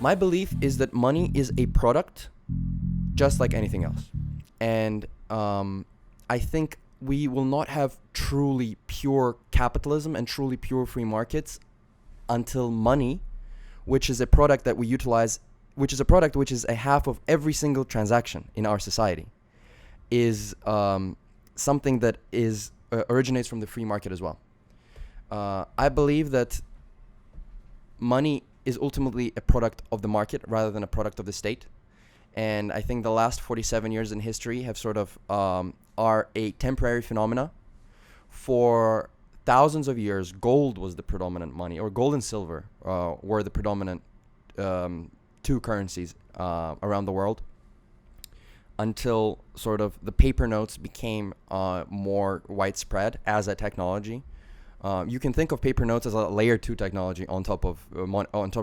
My belief is that money is a product just like anything else. And I think we will not have truly pure capitalism and truly pure free markets until money, which is a product that we utilize, which is a product which is a half of every single transaction in our society, is something that is originates from the free market as well. I believe that money is ultimately a product of the market rather than a product of the state. And I think the last 47 years in history have sort of are a temporary phenomena. For thousands of years, gold was the predominant money, or gold and silver were the predominant two currencies around the world, until sort of the paper notes became more widespread as a technology. You can think of paper notes as a layer 2 technology on top of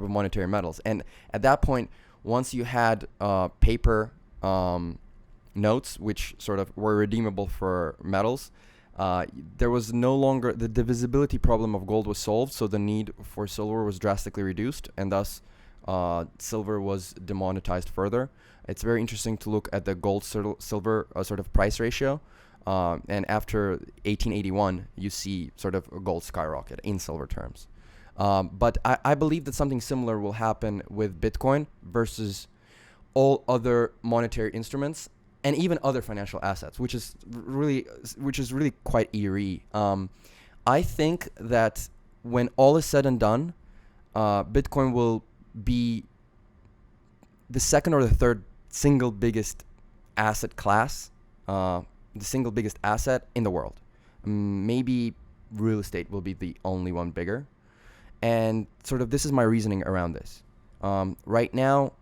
monetary metals. And at that point, once you had paper notes, which sort of were redeemable for metals, there was no longer the divisibility problem of gold was solved. So the need for silver was drastically reduced, and thus silver was demonetized further. It's very interesting to look at the gold silver sort of price ratio. And after 1881, you see sort of gold skyrocket in silver terms. But I believe that something similar will happen with Bitcoin versus all other monetary instruments and even other financial assets, which is really quite eerie. I think that when all is said and done, Bitcoin will be the second or the third single biggest asset class, the single biggest asset in the world. Maybe real estate will be the only one bigger. And sort of this is my reasoning around this. Right now,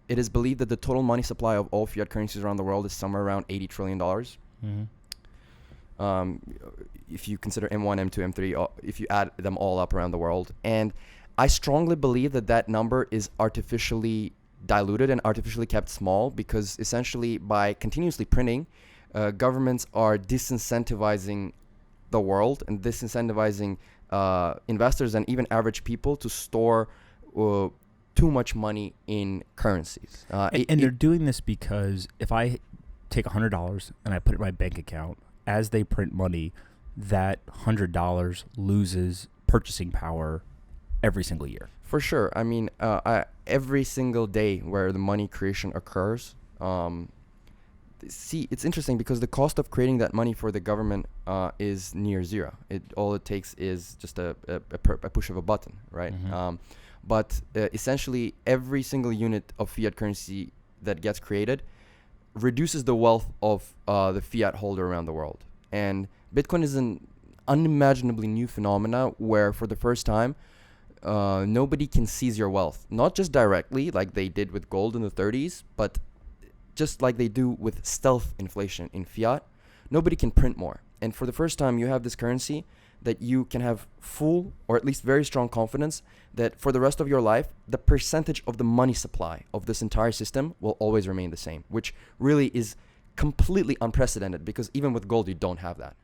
it is believed that the total money supply of all fiat currencies around the world is somewhere around $80 trillion. Mm-hmm. If you consider M1, M2, M3, if you add them all up around the world. And I strongly believe that that number is artificially diluted and artificially kept small, because essentially by continuously printing, governments are disincentivizing the world and disincentivizing investors and even average people to store too much money in currencies. And they're doing this because if I take $100 and I put it in my bank account, as they print money, that $100 loses purchasing power every single year. For sure. I mean, every single day where the money creation occurs, see, it's interesting because the cost of creating that money for the government is near zero. All it takes is just a push of a button, right? Mm-hmm. But essentially, every single unit of fiat currency that gets created reduces the wealth of the fiat holder around the world. And Bitcoin is an unimaginably new phenomena where, for the first time, nobody can seize your wealth. Not just directly, like they did with gold in the 30s, but just like they do with stealth inflation in fiat. Nobody can print more. And for the first time, you have this currency that you can have full, or at least very strong confidence that for the rest of your life, the percentage of the money supply of this entire system will always remain the same, which really is completely unprecedented, because even with gold, you don't have that.